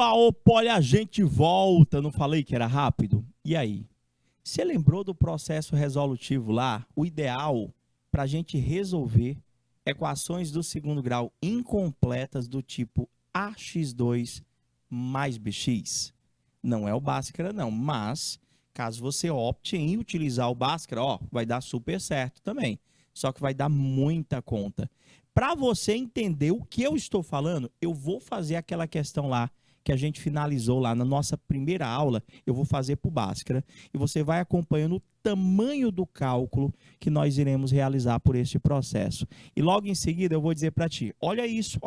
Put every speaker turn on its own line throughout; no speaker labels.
Opa, olha, a gente volta. Não falei que era rápido? E aí? Você lembrou do processo resolutivo lá? O ideal para a gente resolver equações do segundo grau incompletas do tipo ax2 mais bx? Não é o Bhaskara, não. Mas, caso você opte em utilizar o Bhaskara, ó, vai dar super certo também. Só que vai dar muita conta. Para você entender o que eu estou falando, eu vou fazer aquela questão lá que a gente finalizou lá na nossa primeira aula, eu vou fazer para o Bhaskara e você vai acompanhando o tamanho do cálculo que nós iremos realizar por este processo. E logo em seguida eu vou dizer para ti, olha isso,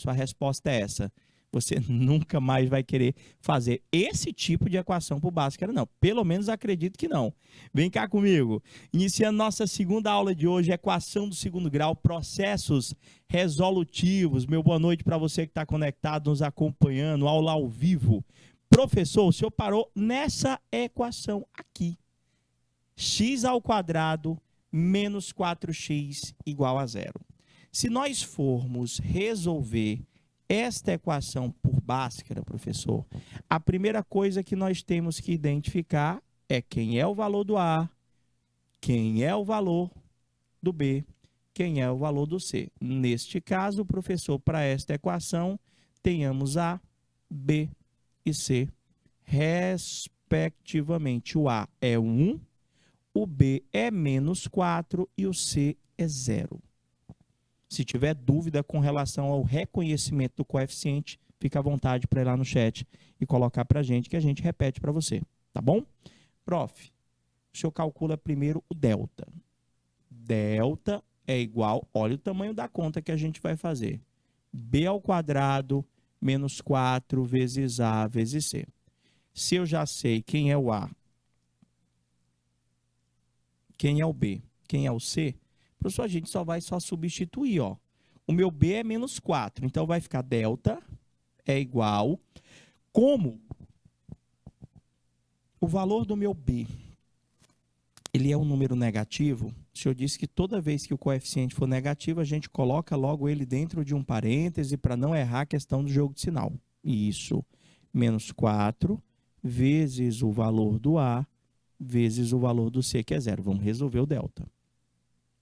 a resposta é essa. Você nunca mais vai querer fazer esse tipo de equação para o Bhaskara, não. Pelo menos acredito que não. Vem cá comigo. Iniciando nossa segunda aula de hoje, equação do segundo grau, processos resolutivos. Meu boa noite para você que está conectado, nos acompanhando, aula ao vivo. Professor, o senhor parou nessa equação aqui. X ao quadrado menos 4x igual a zero. Se nós formos resolver esta equação por Bhaskara, professor, a primeira coisa que nós temos que identificar é quem é o valor do A, quem é o valor do B, quem é o valor do C. Neste caso, professor, para esta equação, tenhamos A, B e C, respectivamente. O A é 1, o B é menos 4 e o C é 0. Se tiver dúvida com relação ao reconhecimento do coeficiente, fica à vontade para ir lá no chat e colocar para a gente, que a gente repete para você, tá bom? Prof, o senhor calcula primeiro o delta. Delta é igual, olha o tamanho da conta que a gente vai fazer. B ao quadrado menos 4 vezes A vezes C. Se eu já sei quem é o A, quem é o B, quem é o C, professor, a gente só vai substituir, ó. O meu B é menos 4, então vai ficar delta é igual, como o valor do meu B, ele é um número negativo, o senhor disse que toda vez que o coeficiente for negativo, a gente coloca logo ele dentro de um parêntese para não errar a questão do jogo de sinal. Isso, menos 4 vezes o valor do A vezes o valor do C, que é 0. Vamos resolver o delta.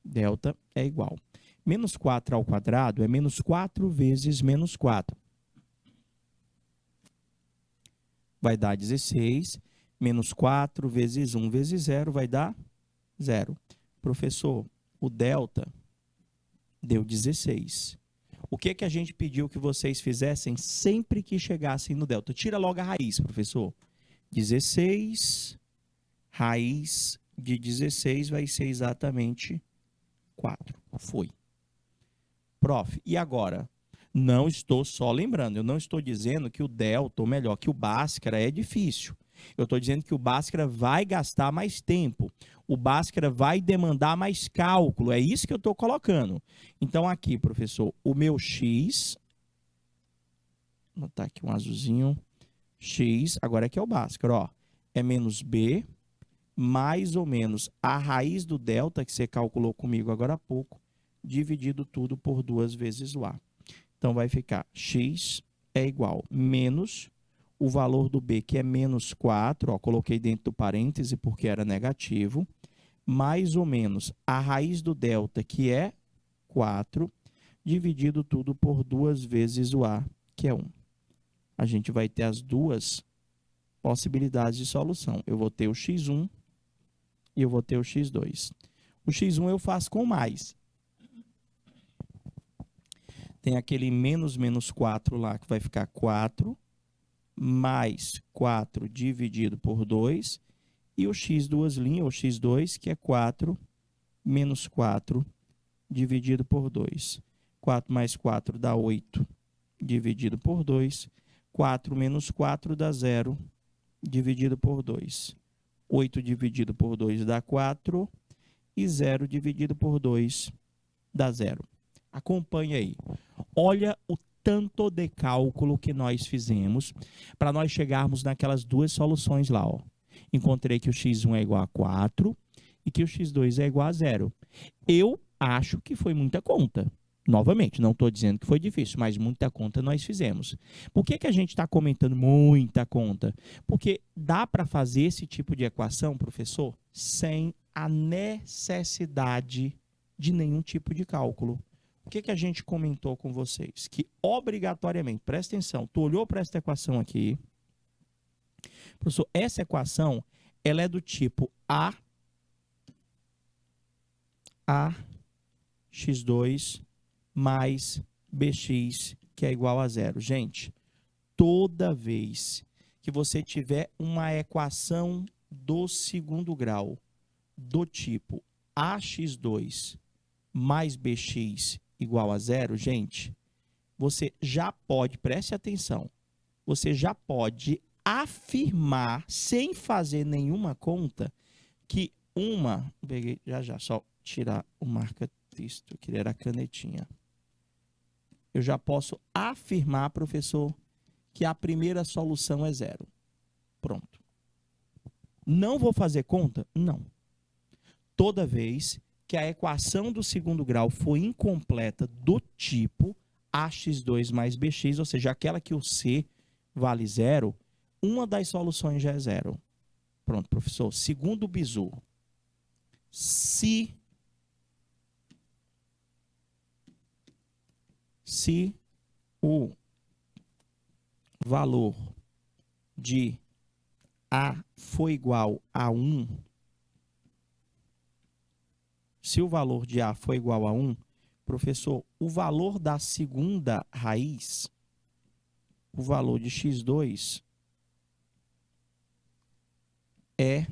Delta é igual. Menos 4 ao quadrado é menos 4 vezes menos 4. Vai dar 16. Menos 4 vezes 1 vezes 0 vai dar 0. Professor, o delta deu 16. O que a gente pediu que vocês fizessem sempre que chegassem no delta? Tira logo a raiz, professor. 16, raiz de 16 vai ser exatamente 4. Foi. Prof, e agora? Não estou só lembrando, eu não estou dizendo que o delta, ou melhor, que o Bhaskara é difícil. Eu estou dizendo que o Bhaskara vai gastar mais tempo. O Bhaskara vai demandar mais cálculo. É isso que eu estou colocando. Então, aqui, professor, o meu x... Vou botar aqui um azulzinho. X, agora aqui é o Bhaskara, ó. É menos b, mais ou menos a raiz do delta, que você calculou comigo agora há pouco, dividido tudo por 2 vezes o A. Então, vai ficar x é igual menos o valor do B, que é menos 4, ó, coloquei dentro do parêntese porque era negativo, mais ou menos a raiz do delta, que é 4, dividido tudo por 2 vezes o A, que é 1. A gente vai ter as duas possibilidades de solução. Eu vou ter o x1 e eu vou ter o x2. O x1 eu faço com mais. Tem aquele menos 4 lá, que vai ficar 4, mais 4 dividido por 2, e o x duas linhas, ou x2, que é 4, menos 4 dividido por 2. 4 mais 4 dá 8, dividido por 2. 4 menos 4 dá 0, dividido por 2. 8 dividido por 2 dá 4, e 0 dividido por 2 dá 0. Acompanhe aí. Olha o tanto de cálculo que nós fizemos para nós chegarmos naquelas duas soluções lá, ó. Encontrei que o x1 é igual a 4 e que o x2 é igual a 0. Eu acho que foi muita conta. Novamente, não estou dizendo que foi difícil, mas muita conta nós fizemos. Por que a gente está comentando muita conta? Porque dá para fazer esse tipo de equação, professor, sem a necessidade de nenhum tipo de cálculo. O que a gente comentou com vocês? Que obrigatoriamente, presta atenção, tu olhou para esta equação aqui, professor, essa equação, ela é do tipo ax2 mais bx, que é igual a zero. Gente, toda vez que você tiver uma equação do segundo grau do tipo ax2 mais bx igual a zero, gente, você já pode, preste atenção, você já pode afirmar, sem fazer nenhuma conta, que peguei já, só tirar o marca-texto, que era a canetinha. Eu já posso afirmar, professor, que a primeira solução é zero. Pronto. Não vou fazer conta? Não. Toda vez que a equação do segundo grau for incompleta do tipo ax2 mais bx, ou seja, aquela que o c vale zero, uma das soluções já é zero. Pronto, professor. Segundo bizu, se o valor de A for igual a 1, se o valor de A for igual a 1, professor, o valor da segunda raiz, o valor de x2, é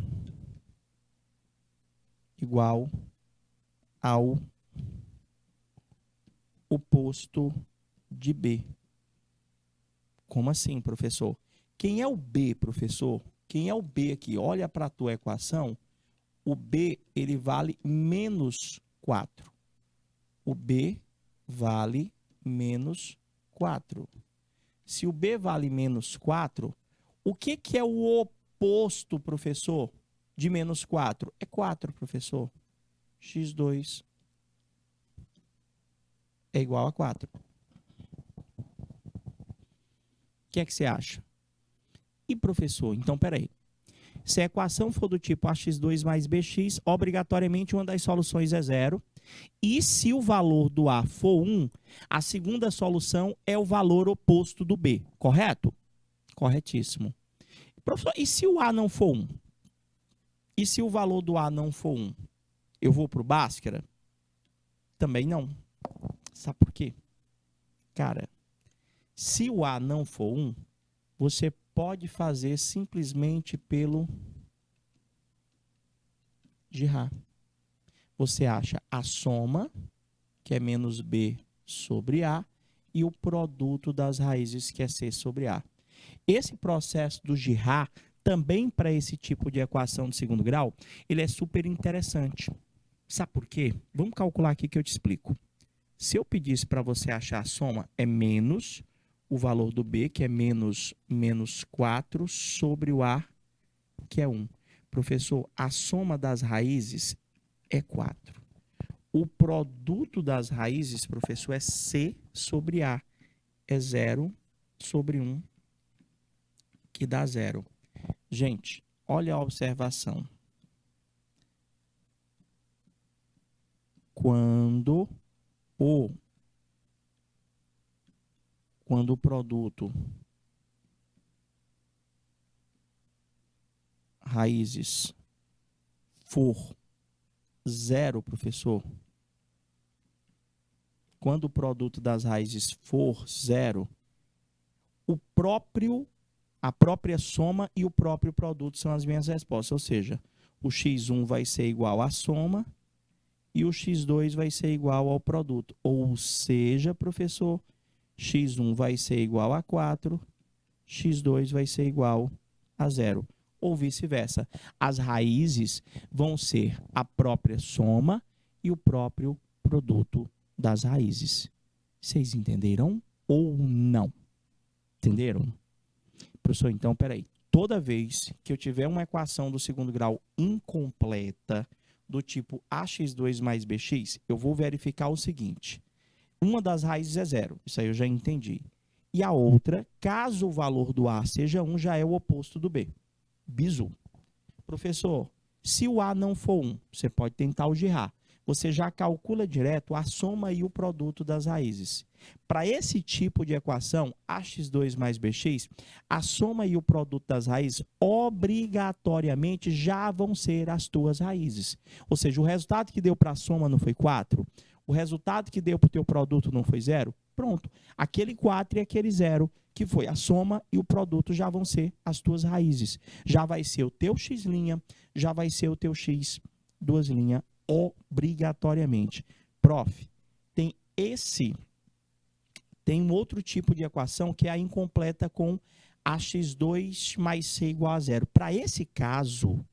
igual ao oposto de B. Como assim, professor? Quem é o B, professor? Quem é o B aqui? Olha para a tua equação. O B, ele vale menos 4. O B vale menos 4. Se o B vale menos 4, o que é o oposto, professor, de menos 4? É 4, professor. x2 é igual a 4. O que é que você acha? E, professor, então, peraí. Se a equação for do tipo ax2 mais bx, obrigatoriamente uma das soluções é zero. E se o valor do A for 1, a segunda solução é o valor oposto do B, correto? Corretíssimo. Professor, e se o A não for 1? E se o valor do A não for 1? Eu vou para o Bhaskara? Também não. Sabe por quê? Cara, se o A não for 1, você pode fazer simplesmente pelo Girard. Você acha a soma, que é menos B sobre A, e o produto das raízes, que é C sobre A. Esse processo do Girard, também para esse tipo de equação de segundo grau, ele é super interessante. Sabe por quê? Vamos calcular aqui que eu te explico. Se eu pedisse para você achar a soma, é menos o valor do B, que é menos 4, sobre o A, que é 1. Professor, a soma das raízes é 4. O produto das raízes, professor, é C sobre A. É 0 sobre 1, que dá 0. Gente, olha a observação. Quando o produto raízes for 0, professor, quando o produto das raízes for 0, a própria soma e o próprio produto são as minhas respostas. Ou seja, o x1 vai ser igual à soma e o x2 vai ser igual ao produto. Ou seja, professor, x1 vai ser igual a 4, x2 vai ser igual a 0. Ou vice-versa. As raízes vão ser a própria soma e o próprio produto das raízes. Vocês entenderam ou não? Entenderam? Professor, então, peraí. Toda vez que eu tiver uma equação do segundo grau incompleta, do tipo ax2 mais bx, eu vou verificar o seguinte. Uma das raízes é 0. Isso aí eu já entendi. E a outra, caso o valor do A seja 1, já é o oposto do B. Bizu. Professor, se o A não for 1, você pode tentar algebrar. Você já calcula direto a soma e o produto das raízes. Para esse tipo de equação, ax2 mais bx, a soma e o produto das raízes obrigatoriamente já vão ser as tuas raízes. Ou seja, o resultado que deu para a soma não foi 4, o resultado que deu para o teu produto não foi 0, pronto. Aquele 4 e aquele 0, que foi a soma e o produto, já vão ser as tuas raízes. Já vai ser o teu x', já vai ser o teu x, duas linhas, obrigatoriamente. Prof, tem um outro tipo de equação que é a incompleta com ax2 mais c igual a 0. Para esse caso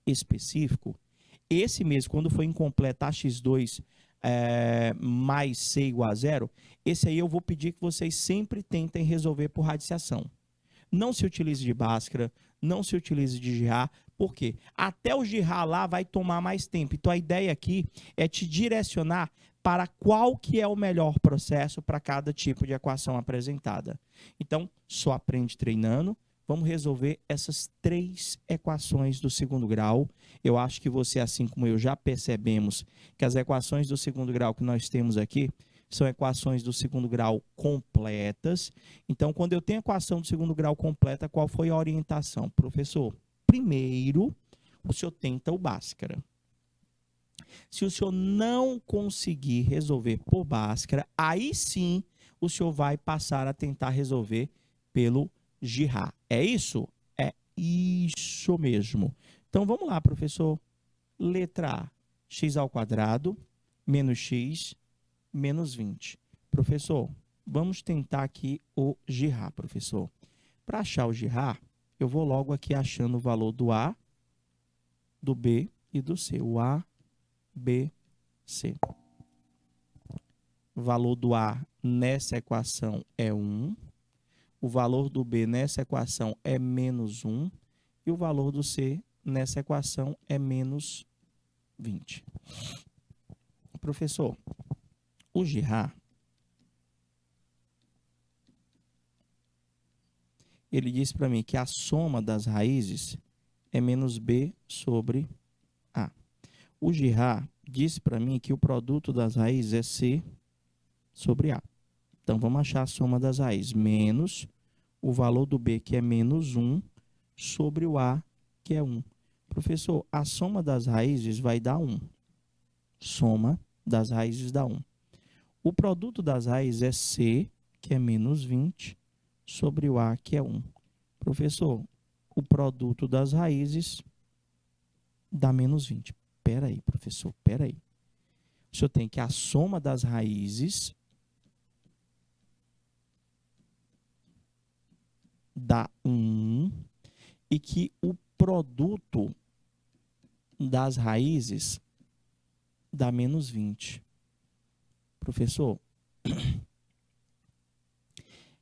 específico, esse mesmo, quando for incompleta ax2 mais c igual a 0, esse aí eu vou pedir que vocês sempre tentem resolver por radiciação. Não se utilize de Bhaskara, não se utilize de Girard. Por quê? Até o Girard lá vai tomar mais tempo. Então, a ideia aqui é te direcionar para qual que é o melhor processo para cada tipo de equação apresentada. Então, só aprende treinando. Vamos resolver essas 3 equações do segundo grau. Eu acho que você, assim como eu, já percebemos que as equações do segundo grau que nós temos aqui são equações do segundo grau completas. Então, quando eu tenho equação do segundo grau completa, qual foi a orientação? Professor, primeiro, o senhor tenta o Bhaskara. Se o senhor não conseguir resolver por Bhaskara, aí sim o senhor vai passar a tentar resolver pelo Girard. É isso? É isso mesmo. Então, vamos lá, professor. Letra A, x² menos x menos 20. Professor, vamos tentar aqui o Girard, professor. Para achar o Girard, eu vou logo aqui achando o valor do A, do B e do C. O A, B, C. O valor do A nessa equação é 1. O valor do B nessa equação é menos 1. E o valor do C nessa equação é menos 20. Professor, o Girard, ele disse para mim que a soma das raízes é menos B sobre A. O Girard disse para mim que o produto das raízes é C sobre A. Então, vamos achar a soma das raízes. Menos o valor do B, que é menos 1, sobre o A, que é 1. Professor, a soma das raízes vai dar 1. Soma das raízes dá 1. O produto das raízes é C, que é menos 20, sobre o A, que é 1. Professor, o produto das raízes dá menos 20. Espera aí, professor, espera aí. O senhor tem que a soma das raízes dá 1 e que o produto das raízes dá menos 20. Professor,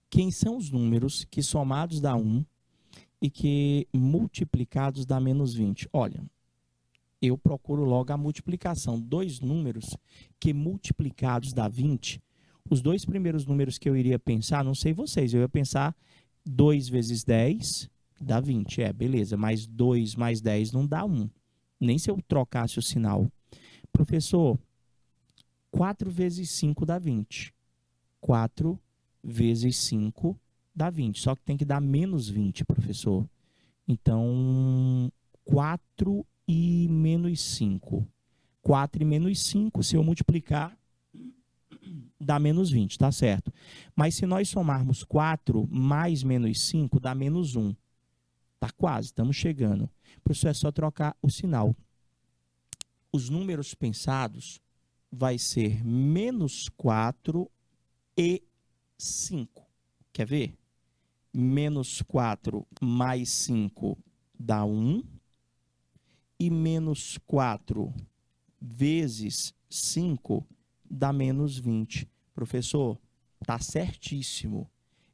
quem são os números que somados dá 1 e que multiplicados dá menos 20? Olha, eu procuro logo a multiplicação. 2 números que multiplicados dá 20. Os 2 primeiros números que eu iria pensar, não sei vocês, eu ia pensar 2 vezes 10 dá 20. Beleza, mas 2 mais 10 não dá 1. Nem se eu trocasse o sinal. Professor, 4 vezes 5 dá 20. 4 vezes 5 dá 20. Só que tem que dar menos 20, professor. Então, 4 e menos 5. 4 e menos 5, se eu multiplicar, dá menos 20, tá certo? Mas se nós somarmos 4 mais menos 5, dá menos 1. Tá quase, estamos chegando. Professor, é só trocar o sinal. Os números pensados vai ser menos 4 e 5. Quer ver? Menos 4 mais 5 dá 1. E menos 4 vezes 5 dá menos 20. Professor, tá certíssimo.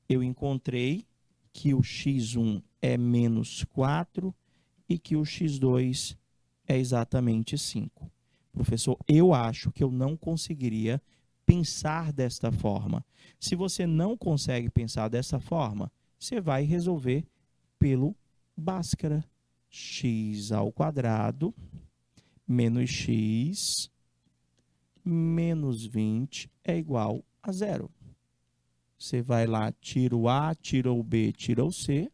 Eu encontrei que o x1 é menos 4 e que o x2 é exatamente 5. Professor, eu acho que eu não conseguiria pensar desta forma. Se você não consegue pensar dessa forma, você vai resolver pelo Bhaskara. X ao quadrado menos x menos 20 é igual a zero. Você vai lá, tira o A, tira o B, tira o C.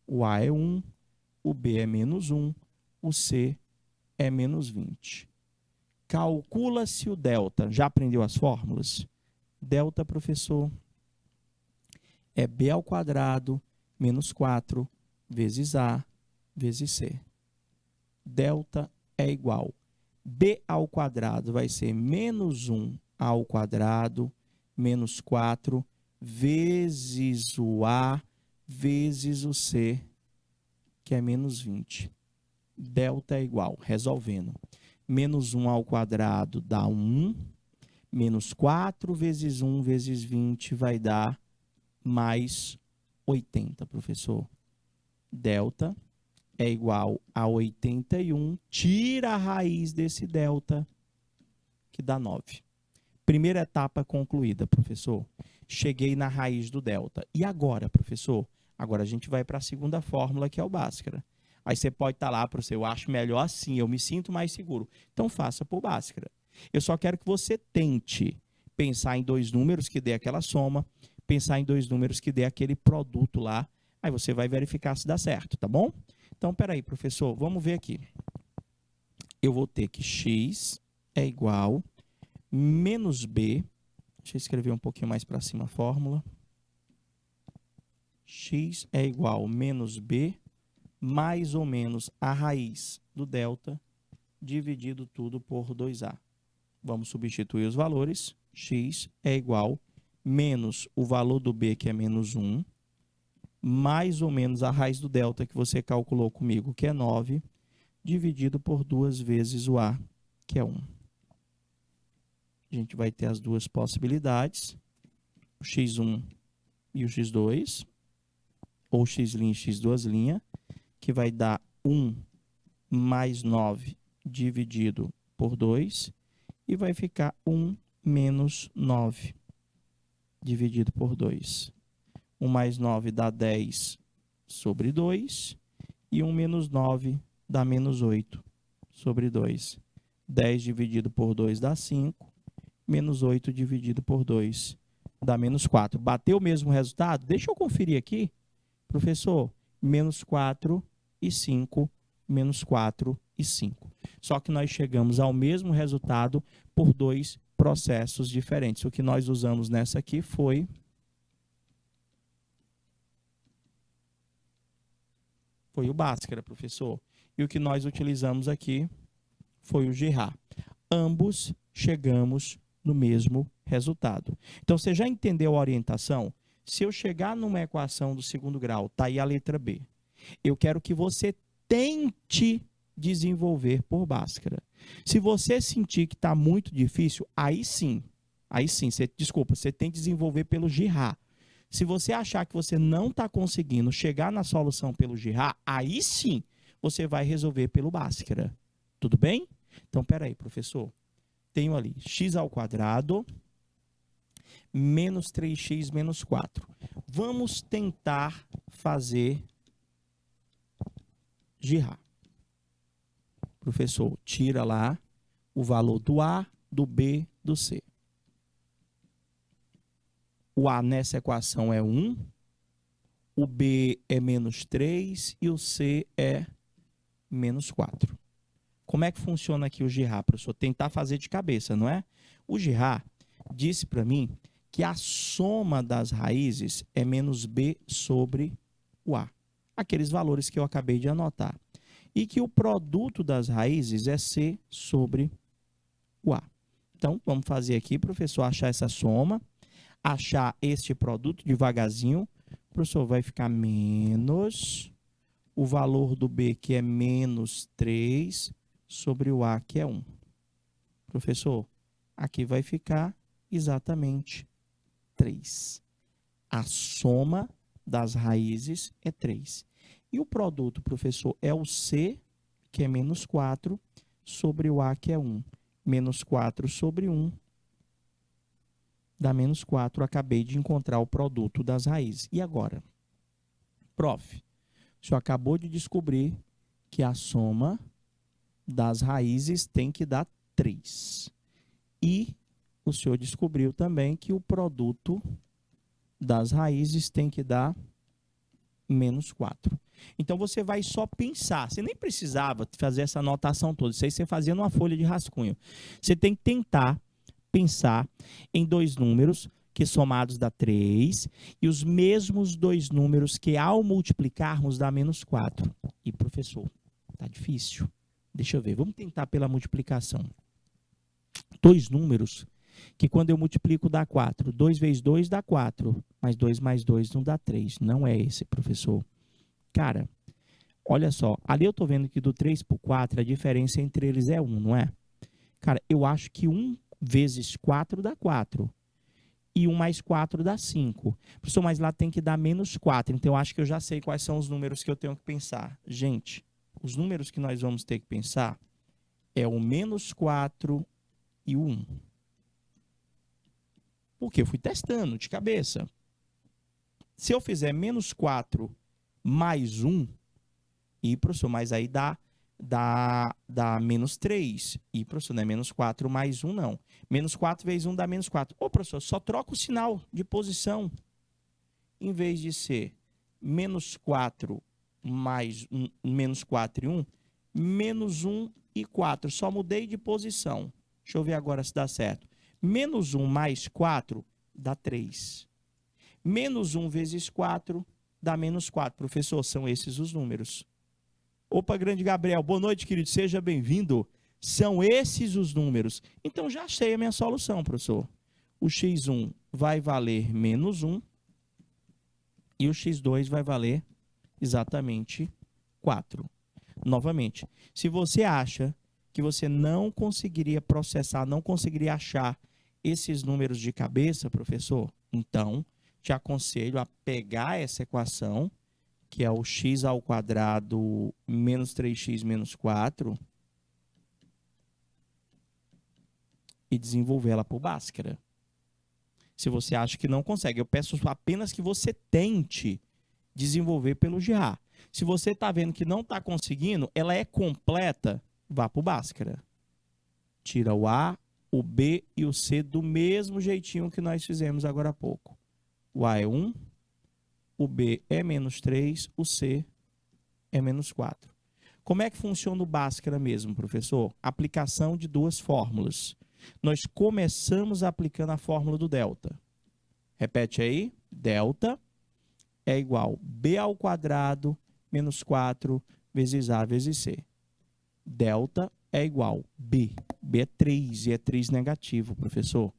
O A é 1, o B é menos 1, o C é menos 20. Calcula-se o delta. Já aprendeu as fórmulas? Delta, professor, é B ao quadrado menos 4 vezes A vezes C. Delta é igual. B ao quadrado vai ser menos 1 ao quadrado menos 4 vezes o A vezes o C, que é menos 20. Delta é igual, resolvendo. Menos 1 ao quadrado dá 1, menos 4 vezes 1 vezes 20 vai dar mais 80, professor. Delta é igual a 81, tira a raiz desse delta, que dá 9. Primeira etapa concluída, professor. Cheguei na raiz do delta. E agora, professor? Agora a gente vai para a segunda fórmula, que é o Bhaskara. Aí você pode estar lá, professor, eu acho melhor assim, eu me sinto mais seguro. Então faça por Bhaskara. Eu só quero que você tente pensar em dois números que dê aquela soma, pensar em dois números que dê aquele produto lá, aí você vai verificar se dá certo, tá bom? Então, peraí, professor, vamos ver aqui. Eu vou ter que x é igual menos b, deixa eu escrever um pouquinho mais para cima a fórmula. X é igual menos b, mais ou menos a raiz do delta, dividido tudo por 2a. Vamos substituir os valores. X é igual menos o valor do b, que é menos 1, mais ou menos a raiz do delta que você calculou comigo, que é 9, dividido por 2 vezes o a, que é 1. A gente vai ter as duas possibilidades, o x1 e o x2, ou x' e x2', que vai dar 1 mais 9 dividido por 2, e vai ficar 1 menos 9 dividido por 2. 1 mais 9 dá 10 sobre 2, e 1 menos 9 dá menos 8 sobre 2. 10 dividido por 2 dá 5, menos 8 dividido por 2 dá menos 4. Bateu o mesmo resultado? Deixa eu conferir aqui. Professor, menos 4 e 5, menos 4 e 5. Só que nós chegamos ao mesmo resultado por dois processos diferentes. O que nós usamos nessa aqui foi o Bhaskara, professor. E o que nós utilizamos aqui foi o Girard. Ambos chegamos no mesmo resultado. Então, você já entendeu a orientação? Se eu chegar numa equação do segundo grau, está aí a letra B. Eu quero que você tente desenvolver por Bhaskara. Se você sentir que está muito difícil, aí sim, você tem que desenvolver pelo Girard. Se você achar que você não está conseguindo chegar na solução pelo Girard, aí sim você vai resolver pelo Bhaskara. Tudo bem? Então, peraí, professor. Tenho ali x ao quadrado menos 3x menos 4. Vamos tentar fazer Girard. Professor, tira lá o valor do A, do B, do C. O A nessa equação é 1, o B é menos 3 e o C é menos 4. Como é que funciona aqui o Girard, professor? Tentar fazer de cabeça, não é? O Girard disse para mim que a soma das raízes é menos B sobre o A. Aqueles valores que eu acabei de anotar. E que o produto das raízes é C sobre o A. Então, vamos fazer aqui, professor, achar essa soma. Achar este produto devagarzinho, o professor vai ficar menos o valor do B, que é menos 3, sobre o A, que é 1. Professor, aqui vai ficar exatamente 3. A soma das raízes é 3. E o produto, professor, é o C, que é menos 4, sobre o A, que é 1. Menos 4 sobre 1 dá menos 4. Acabei de encontrar o produto das raízes. E agora? Prof, o senhor acabou de descobrir que a soma das raízes tem que dar 3. E o senhor descobriu também que o produto das raízes tem que dar menos 4. Então, você vai só pensar. Você nem precisava fazer essa anotação toda. Isso aí você fazia numa folha de rascunho. Você tem que tentar pensar em dois números que somados dá 3 e os mesmos dois números que ao multiplicarmos dá menos 4. E, professor, tá difícil. Deixa eu ver. Vamos tentar pela multiplicação. Dois números que quando eu multiplico dá 4. 2 vezes 2 dá 4. Mas 2 mais 2 não dá 3. Não é esse, professor. Cara, olha só. Ali eu estou vendo que do 3 para o 4, a diferença entre eles é 1, não é? Cara, eu acho que 1 vezes 4 dá 4. E 1 mais 4 dá 5. Professor, mas lá tem que dar menos 4. Então, eu acho que eu já sei quais são os números que eu tenho que pensar. Gente, os números que nós vamos ter que pensar é o menos 4 e o 1. Porque eu fui testando de cabeça. Se eu fizer menos 4 mais 1, e, professor, mas aí dá menos 3. E, professor, não é menos 4 mais 1, não. Menos 4 vezes 1 dá menos 4. Ô, professor, só troca o sinal de posição. Em vez de ser menos 4 mais menos 4 e 1, menos 1 e 4. Só mudei de posição. Deixa eu ver agora se dá certo. Menos 1 mais 4 dá 3. Menos 1 vezes 4 dá menos 4. Professor, são esses os números. Opa, grande Gabriel, boa noite, querido, seja bem-vindo. São esses os números. Então, já achei a minha solução, professor. O x1 vai valer menos 1 e o x2 vai valer exatamente 4. Novamente, se você acha que você não conseguiria processar, não conseguiria achar esses números de cabeça, professor, então, te aconselho a pegar essa equação, que é o x ao quadrado menos 3x menos 4, e desenvolver ela por Bhaskara. Se você acha que não consegue, eu peço apenas que você tente desenvolver pelo GA. Se você está vendo que não está conseguindo, ela é completa, vá para o Bhaskara. Tira o A, o B e o C do mesmo jeitinho que nós fizemos agora há pouco. O A é 1, o B é menos 3, o C é menos 4. Como é que funciona o Bhaskara mesmo, professor? Aplicação de duas fórmulas. Nós começamos aplicando a fórmula do delta. Repete aí. Delta é igual a B ao quadrado menos 4 vezes A vezes C. Delta é igual a B. B é 3 e é 3 negativo, professor.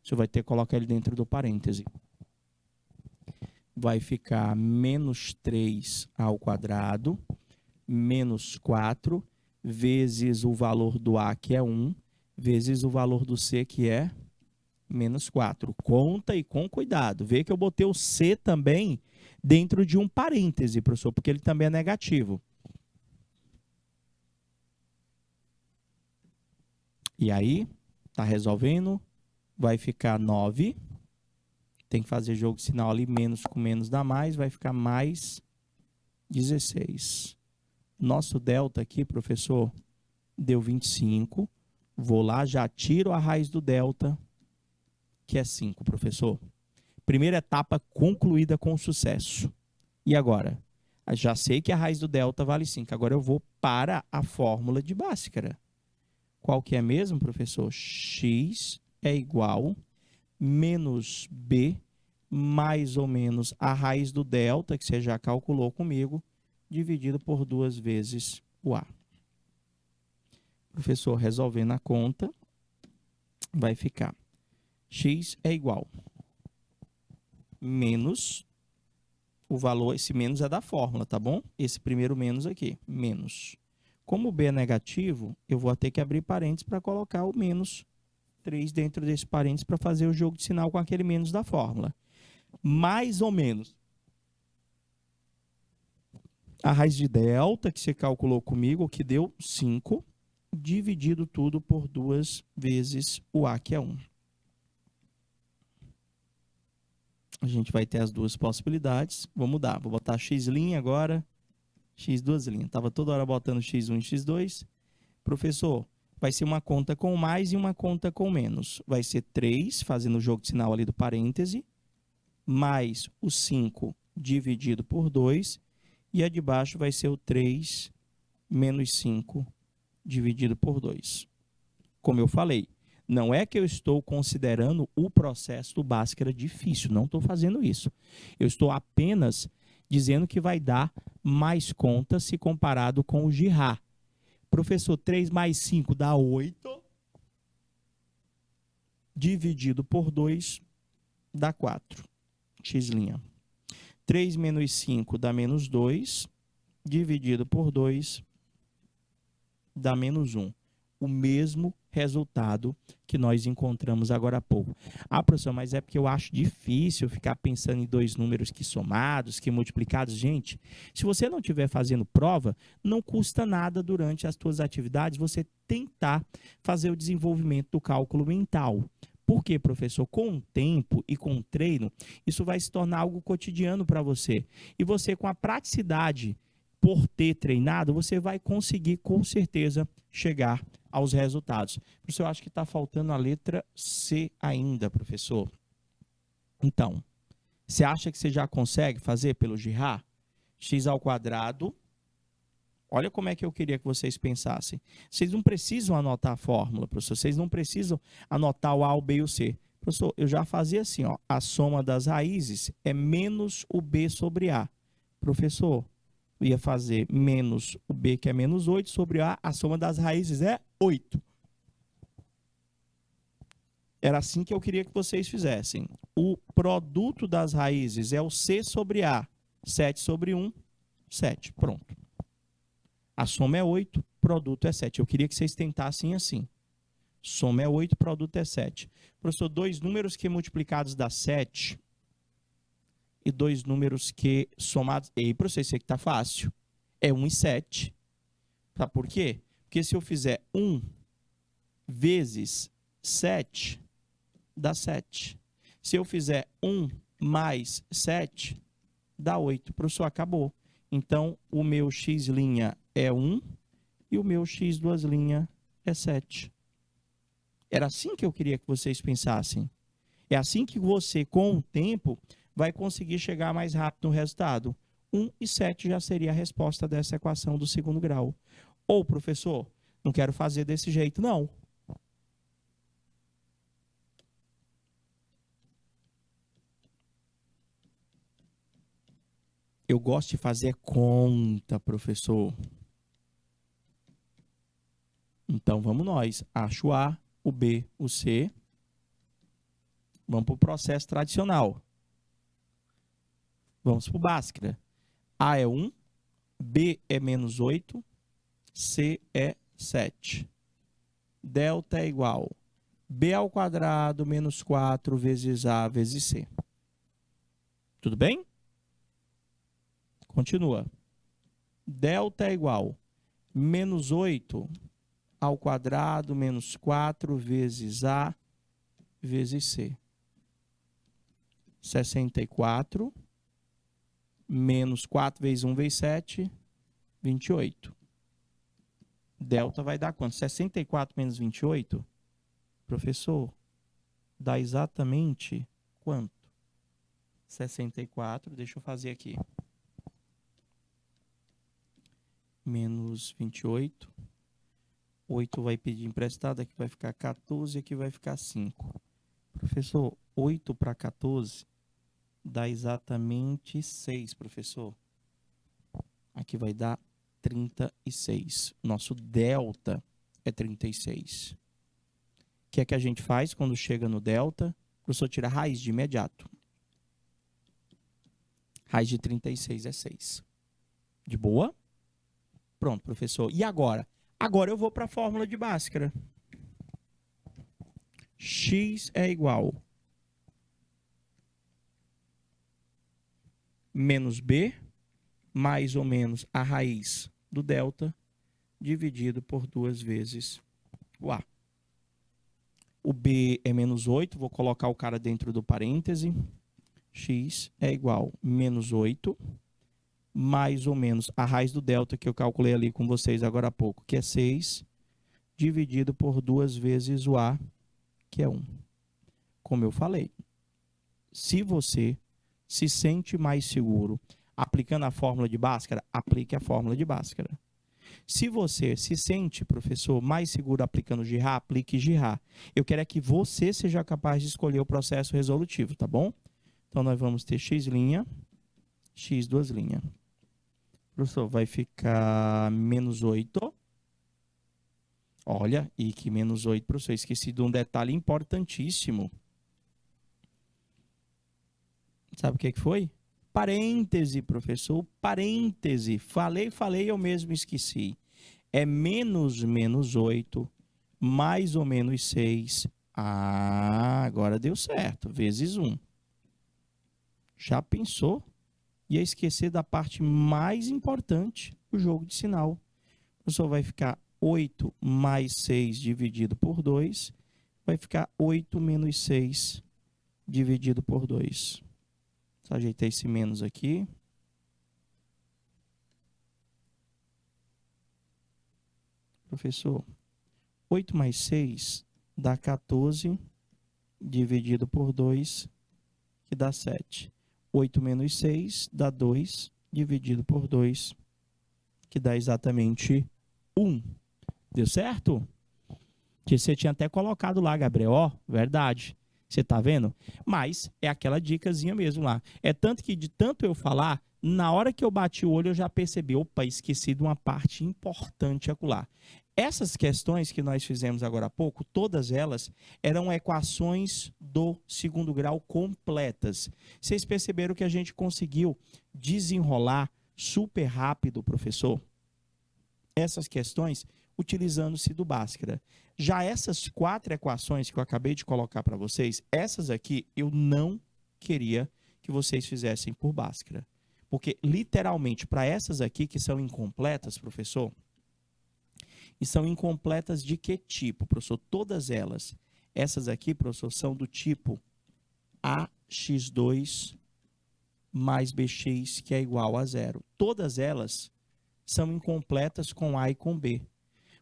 Você vai ter que colocar ele dentro do parêntese. Vai ficar menos 3 ao quadrado menos 4 vezes o valor do A, que é 1, vezes o valor do C, que é menos 4. Conta e com cuidado. Vê que eu botei o C também dentro de um parêntese, professor, porque ele também é negativo. E aí, tá resolvendo, vai ficar 9. Tem que fazer jogo de sinal ali, menos com menos dá mais, vai ficar mais 16. Nosso delta aqui, professor, deu 25. Vou lá, já tiro a raiz do delta, que é 5, professor. Primeira etapa concluída com sucesso. E agora? Já sei que a raiz do delta vale 5. Agora eu vou para a fórmula de Bhaskara. Qual que é mesmo, professor? X é igual menos B mais ou menos a raiz do delta, que você já calculou comigo, dividido por 2 vezes o A. Professor, resolvendo a conta, vai ficar x é igual menos o valor, esse menos é da fórmula, tá bom? Esse primeiro menos aqui, menos. Como o B é negativo, eu vou ter que abrir parênteses para colocar o menos 3 dentro desse parênteses para fazer o jogo de sinal com aquele menos da fórmula. Mais ou menos a raiz de delta, que você calculou comigo, que deu 5, dividido tudo por 2 vezes o A, que é 1. A gente vai ter as duas possibilidades. Vou mudar. Vou botar x' agora, x duas linhas. Estava toda hora botando x1 e x2. Professor, vai ser uma conta com mais e uma conta com menos. Vai ser 3, fazendo o jogo de sinal ali do parêntese, mais o 5 dividido por 2. E a de baixo vai ser o 3 menos 5 dividido por 2. Como eu falei, não é que eu estou considerando o processo do Bhaskara difícil, não estou fazendo isso. Eu estou apenas dizendo que vai dar mais conta se comparado com o Girá. Professor, 3 mais 5 dá 8, dividido por 2 dá 4, x'. 3 menos 5 dá menos 2, dividido por 2 dá menos 1. O mesmo resultado que nós encontramos agora há pouco. Ah, professor, mas é porque eu acho difícil ficar pensando em dois números que somados, que multiplicados. Gente, se você não estiver fazendo prova, não custa nada durante as suas atividades você tentar fazer o desenvolvimento do cálculo mental. Por quê, professor? Com o tempo e com o treino, isso vai se tornar algo cotidiano para você. E você, com a praticidade, por ter treinado, você vai conseguir, com certeza, chegar aos resultados. Professor, eu acho que está faltando a letra C ainda, professor. Então, você acha que você já consegue fazer pelo Girá? X ao quadrado. Olha como é que eu queria que vocês pensassem. Vocês não precisam anotar a fórmula, professor. Vocês não precisam anotar o A, o B e o C. Professor, eu já fazia assim, ó. A soma das raízes é menos o B sobre A. Professor, eu ia fazer menos o B, que é menos 8, sobre a soma das raízes é 8. Era assim que eu queria que vocês fizessem. O produto das raízes é o C sobre A. 7 sobre 1, 7. Pronto. A soma é 8, produto é 7. Eu queria que vocês tentassem assim. Soma é 8, produto é 7. Professor, dois números que multiplicados dá 7... e dois números que somados... Ei, professor, isso aqui está fácil. É 1 e 7. Sabe por quê? Porque se eu fizer 1 vezes 7, dá 7. Se eu fizer 1 mais 7, dá 8. Professor, acabou. Então, o meu x' é 1 e o meu x duas linhas é 7. Era assim que eu queria que vocês pensassem. É assim que você, com o tempo, vai conseguir chegar mais rápido no resultado. 1 e 7 já seria a resposta dessa equação do segundo grau. Ou, professor, não quero fazer desse jeito, não. Eu gosto de fazer conta, professor. Então, vamos nós. Acho o A, o B, o C. Vamos para o processo tradicional. Vamos para o Bhaskara. A é 1, B é menos 8, C é 7. Delta é igual a B ao quadrado menos 4 vezes A vezes C. Tudo bem? Continua. Delta é igual a menos 8 ao quadrado menos 4 vezes A vezes C. 64 menos 4 vezes 1 vezes 7, 28. Delta vai dar quanto? 64 menos 28? Professor, dá exatamente quanto? 64, deixa eu fazer aqui. Menos 28. 8 vai pedir emprestado, aqui vai ficar 14, aqui vai ficar 5. Professor, 8 para 14 dá exatamente 6, professor. Aqui vai dar 36. Nosso delta é 36. O que é que a gente faz quando chega no delta? O professor tira a raiz de imediato. Raiz de 36 é 6. De boa? Pronto, professor. E agora? Agora eu vou para a fórmula de Bhaskara. X é igual menos B, mais ou menos a raiz do delta, dividido por 2 vezes o A. O B é menos 8, vou colocar o cara dentro do parêntese. X é igual a menos 8, mais ou menos a raiz do delta que eu calculei ali com vocês agora há pouco, que é 6, dividido por 2 vezes o A, que é 1. Como eu falei, se você se sente mais seguro aplicando a fórmula de Bhaskara, aplique a fórmula de Bhaskara. Se você se sente, professor, mais seguro aplicando Girard, aplique Girard. Eu quero é que você seja capaz de escolher o processo resolutivo, tá bom? Então, nós vamos ter x', x 2'. Professor, vai ficar menos 8. Olha, e que menos 8, professor, esqueci de um detalhe importantíssimo. Sabe o que foi? Parêntese, professor, parêntese. Falei, eu mesmo esqueci. É menos 8, mais ou menos 6. Ah, agora deu certo, vezes 1. Já pensou? Ia esquecer da parte mais importante, o jogo de sinal. O professor vai ficar 8 mais 6 dividido por 2, vai ficar 8 menos 6 dividido por 2. Só ajeitar esse menos aqui. Professor, 8 mais 6 dá 14, dividido por 2, que dá 7. 8 menos 6 dá 2, dividido por 2, que dá exatamente 1. Deu certo? Que você tinha até colocado lá, Gabriel. Ó, verdade. Você tá vendo? Mas é aquela dicasinha mesmo lá. É tanto que de tanto eu falar, na hora que eu bati o olho, eu já percebi, opa, esqueci de uma parte importante acolá. Essas questões que nós fizemos agora há pouco, todas elas eram equações do segundo grau completas. Vocês perceberam que a gente conseguiu desenrolar super rápido, professor, essas questões utilizando-se do Bhaskara. Já essas 4 equações que eu acabei de colocar para vocês, essas aqui eu não queria que vocês fizessem por Bhaskara. Porque, literalmente, para essas aqui que são incompletas, professor, e são incompletas de que tipo, professor? Todas elas. Essas aqui, professor, são do tipo AX2 mais BX, que é igual a 0. Todas elas são incompletas com A e com B.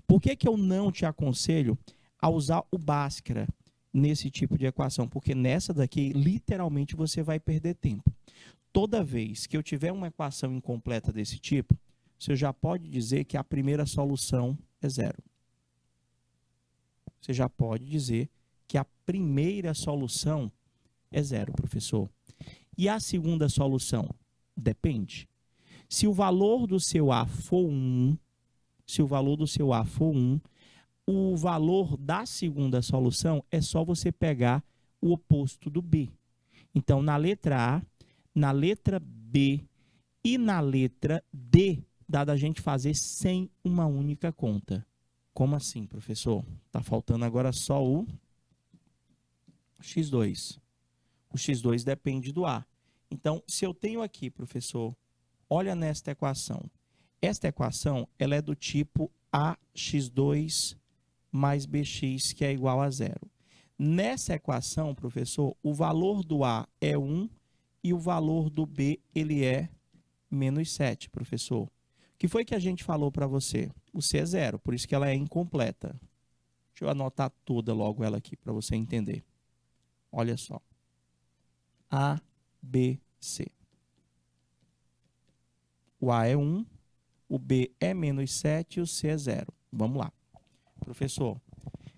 Por que que eu não te aconselho a usar o Bhaskara nesse tipo de equação? Porque nessa daqui, literalmente, você vai perder tempo. Toda vez que eu tiver uma equação incompleta desse tipo, você já pode dizer que a primeira solução é 0. Você já pode dizer que a primeira solução é 0, professor. E a segunda solução? Depende. Se o valor do seu A for 1, o valor da segunda solução é só você pegar o oposto do B. Então, na letra A, na letra B e na letra D, dá da gente fazer sem uma única conta. Como assim, professor? Está faltando agora só o x2. O x2 depende do A. Então, se eu tenho aqui, professor, olha nesta equação. Esta equação ela é do tipo AX2 mais BX, que é igual a 0. Nessa equação, professor, o valor do A é 1 e o valor do B ele é menos 7, professor. O que foi que a gente falou para você? O C é 0, por isso que ela é incompleta. Deixa eu anotar toda logo ela aqui para você entender. Olha só. A, B, C. O A é 1, o B é menos 7 e o C é 0. Vamos lá. Professor,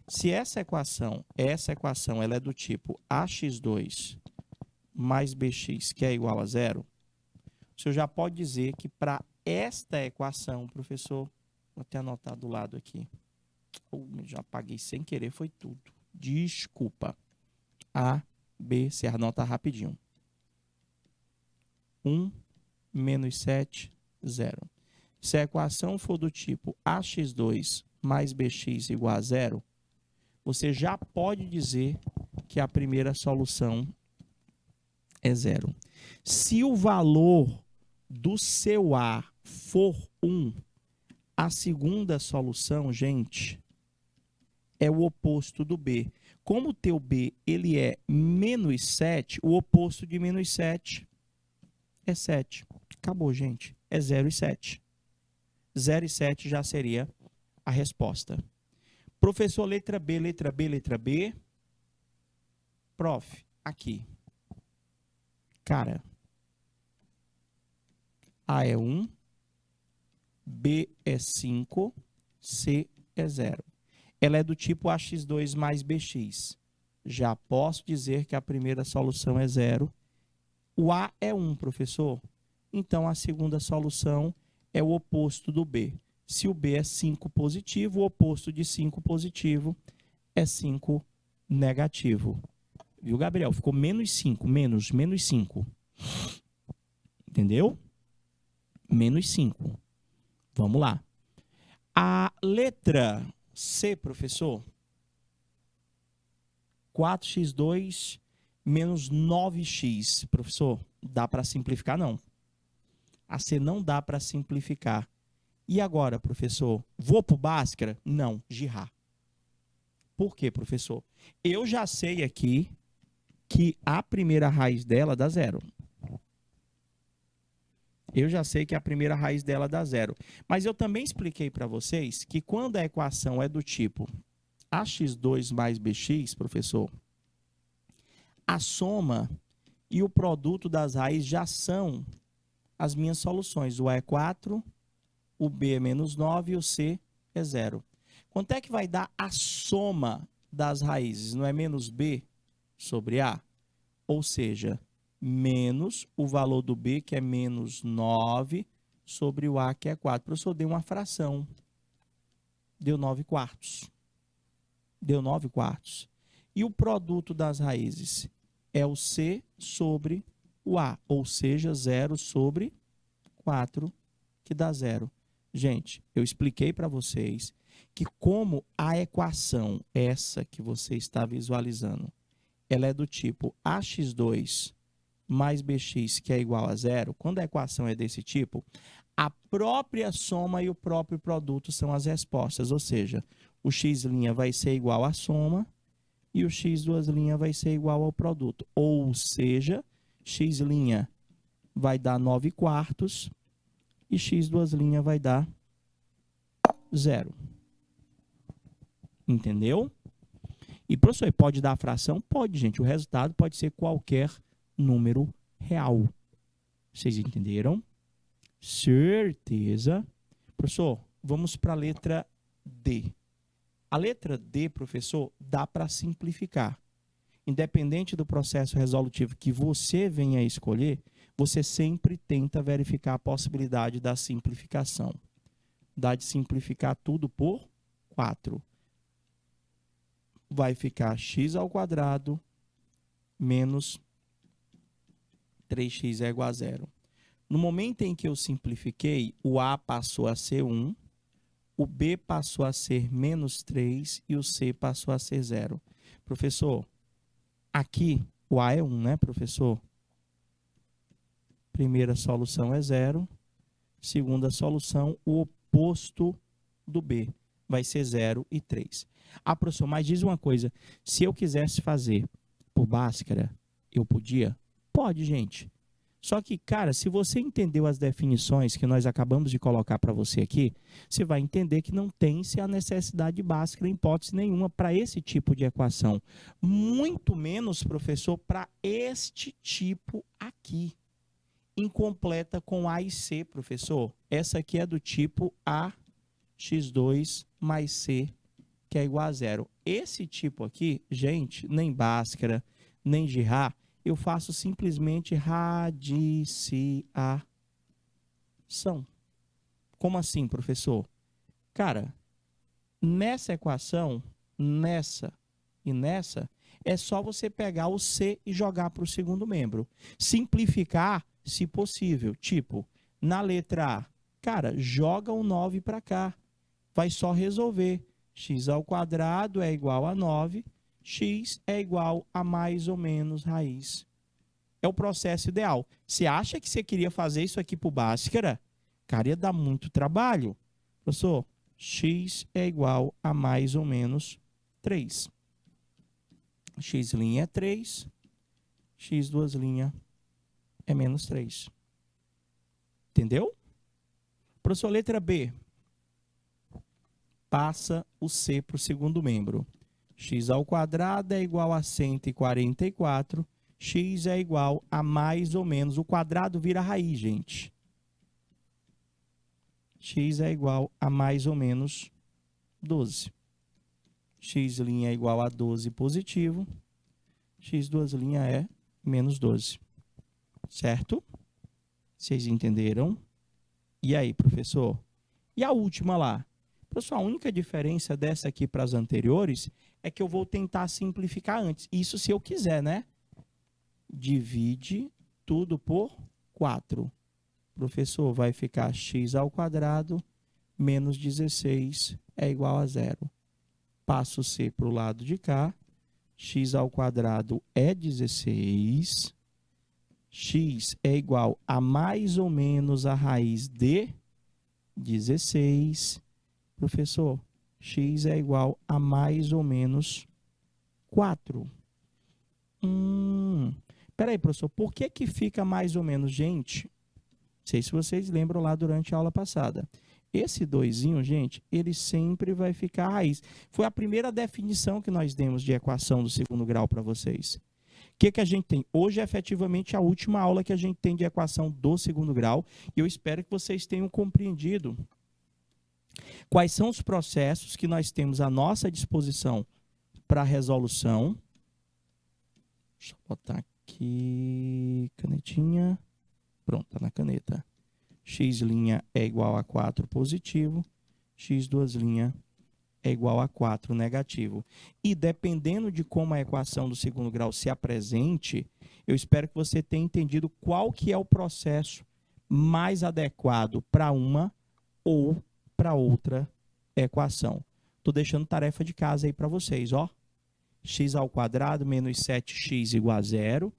se essa equação ela é do tipo AX2 mais BX, que é igual a 0, o senhor já pode dizer que para esta equação, professor, vou até anotar do lado aqui. Já apaguei sem querer, foi tudo. Desculpa. A, B, C, anota rapidinho. 1, menos 7, 0. Se a equação for do tipo AX2 mais BX igual a 0, você já pode dizer que a primeira solução é 0. Se o valor do seu A for 1, A segunda solução, gente, é o oposto do B. Como o teu B ele é menos 7, o oposto de menos 7 é 7. Acabou, gente. É 0 e 7. 0 e 7 já seria a resposta. Professor, letra B, letra B, letra B. Prof, aqui. Cara, A é 1, B é 5, C é 0. Ela é do tipo AX2 mais BX. Já posso dizer que a primeira solução é 0. O A é 1, professor. Então, a segunda solução é o oposto do B. Se o B é 5 positivo, o oposto de 5 positivo é 5 negativo. Viu, Gabriel? Ficou menos 5, menos 5. Entendeu? Menos 5. Vamos lá. A letra C, professor, 4x2 menos 9x. Professor, dá para simplificar? Não. A C não dá para simplificar. E agora, professor, vou para o Bhaskara? Não, Girard. Por quê, professor? Eu já sei aqui que a primeira raiz dela dá 0. Eu já sei que a primeira raiz dela dá 0. Mas eu também expliquei para vocês que quando a equação é do tipo AX2 mais BX, professor, a soma e o produto das raízes já são as minhas soluções. O A é 4, o B é menos 9 e o C é 0. Quanto é que vai dar a soma das raízes? Não é menos B sobre A? Ou seja, menos o valor do B, que é menos 9, sobre o A, que é 4. Professor, deu uma fração. Deu 9 quartos. Deu 9 quartos. E o produto das raízes é o C sobre o A, ou seja, 0 sobre 4, que dá 0. Gente, eu expliquei para vocês que como a equação, essa que você está visualizando, ela é do tipo AX2 mais BX, que é igual a 0, quando a equação é desse tipo, a própria soma e o próprio produto são as respostas, ou seja, o x' vai ser igual à soma e o x duas linhas vai ser igual ao produto. Ou seja, x' vai dar 9 quartos e x duas linhas vai dar 0. Entendeu? E, professor, pode dar a fração? Pode, gente. O resultado pode ser qualquer número real. Vocês entenderam? Certeza. Professor, vamos para a letra D. A letra D, professor, dá para simplificar. Independente do processo resolutivo que você venha a escolher, você sempre tenta verificar a possibilidade da simplificação. Dá de simplificar tudo por 4. Vai ficar x ao quadrado menos 3x é igual a 0. No momento em que eu simplifiquei, o A passou a ser 1, o B passou a ser menos 3 e o C passou a ser 0. Professor, aqui o A é 1, né, professor? Primeira solução é 0. Segunda solução, o oposto do B vai ser 0 e 3. Ah, professor, mas diz uma coisa. Se eu quisesse fazer por Bhaskara, eu podia? Pode, gente. Só que, cara, se você entendeu as definições que nós acabamos de colocar para você aqui, você vai entender que não tem-se a necessidade de Bhaskara em hipótese nenhuma para esse tipo de equação. Muito menos, professor, para este tipo aqui. Incompleta com A e C, professor. Essa aqui é do tipo AX2 mais C, que é igual a 0. Esse tipo aqui, gente, nem Bhaskara, nem Girard, eu faço simplesmente radiciação. Como assim, professor? Cara, nessa equação, nessa e nessa, é só você pegar o C e jogar para o segundo membro. Simplificar, se possível. Tipo, na letra A, cara, joga o 9 para cá. Vai só resolver. X ao quadrado é igual a 9. X é igual a mais ou menos raiz. É o processo ideal. Você acha que você queria fazer isso aqui para o Bhaskara? Cara, ia dar muito trabalho. Professor, x é igual a mais ou menos 3. X' é 3, x duas linhas é menos 3. Entendeu? Professor, letra B. Passa o C para o segundo membro. X ao quadrado é igual a 144. X é igual a mais ou menos. O quadrado vira raiz, gente. X é igual a mais ou menos 12. X' é igual a 12 positivo. X duas linhas é menos 12. Certo? Vocês entenderam? E aí, professor? E a última lá? Professor, a única diferença dessa aqui para as anteriores é que eu vou tentar simplificar antes. Isso se eu quiser, né? Divide tudo por 4. Professor, vai ficar x ao quadrado menos 16 é igual a 0. Passo o C para o lado de cá. X ao quadrado é 16. X é igual a mais ou menos a raiz de 16. Professor, x é igual a mais ou menos 4. Peraí, professor, por que que fica mais ou menos? Gente, não sei se vocês lembram lá durante a aula passada. Esse 2zinho, gente, ele sempre vai ficar raiz. Foi a primeira definição que nós demos de equação do segundo grau para vocês. O que que a gente tem? Hoje é efetivamente a última aula que a gente tem de equação do segundo grau. E eu espero que vocês tenham compreendido quais são os processos que nós temos à nossa disposição para a resolução. Deixa eu botar aqui, canetinha. Pronto, está na caneta. X' é igual a 4 positivo, x duas linhas é igual a 4 negativo. E dependendo de como a equação do segundo grau se apresente, eu espero que você tenha entendido qual que é o processo mais adequado para uma ou para outra equação. Estou deixando tarefa de casa aí para vocês, ó. X ao quadrado menos 7x igual a 0.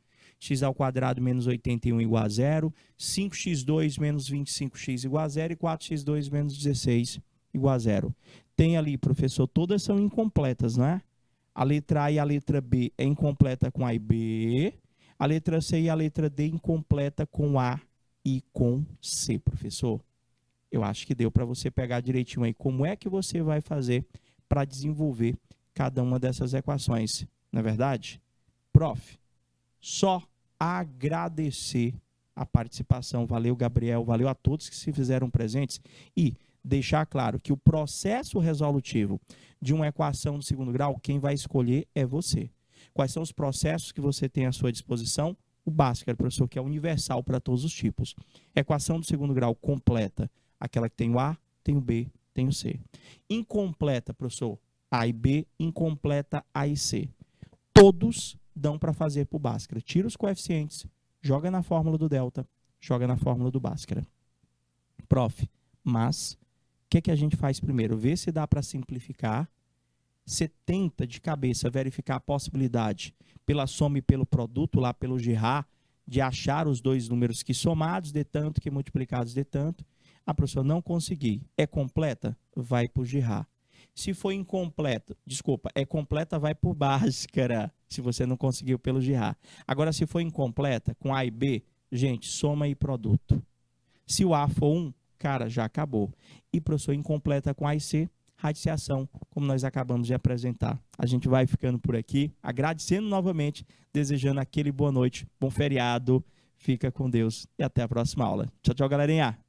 X ao quadrado menos 81 igual a 0. 5x2 menos 25x igual a 0. E 4x2 menos 16 igual a 0. Tem ali, professor, todas são incompletas, não é? A letra A e a letra B é incompleta com A e B. A letra C e a letra D incompleta com A e com C, professor. Eu acho que deu para você pegar direitinho aí como é que você vai fazer para desenvolver cada uma dessas equações. Não é verdade? Prof, só agradecer a participação. Valeu, Gabriel. Valeu a todos que se fizeram presentes. E deixar claro que o processo resolutivo de uma equação do segundo grau, quem vai escolher é você. Quais são os processos que você tem à sua disposição? O Bhaskara, professor, que é universal para todos os tipos. Equação do segundo grau completa, aquela que tem o A, tem o B, tem o C. Incompleta, professor, A e B, incompleta A e C. Todos dão para fazer para o Bhaskara. Tira os coeficientes, joga na fórmula do delta, joga na fórmula do Bhaskara. Prof, mas o que a gente faz primeiro? Vê se dá para simplificar. Você tenta de cabeça verificar a possibilidade pela soma e pelo produto, lá pelo Girard, de achar os dois números que somados de tanto, que multiplicados de tanto. Ah, professor, não consegui. É completa? Vai para o Girard. Se for incompleta, desculpa, é completa, vai para o Bhaskara, se você não conseguiu pelo Girard. Agora, se for incompleta, com A e B, gente, soma e produto. Se o A for 1, cara, já acabou. E, professor, incompleta com A e C, radiciação, como nós acabamos de apresentar. A gente vai ficando por aqui, agradecendo novamente, desejando aquele boa noite, bom feriado, fica com Deus e até a próxima aula. Tchau, tchau, galerinha!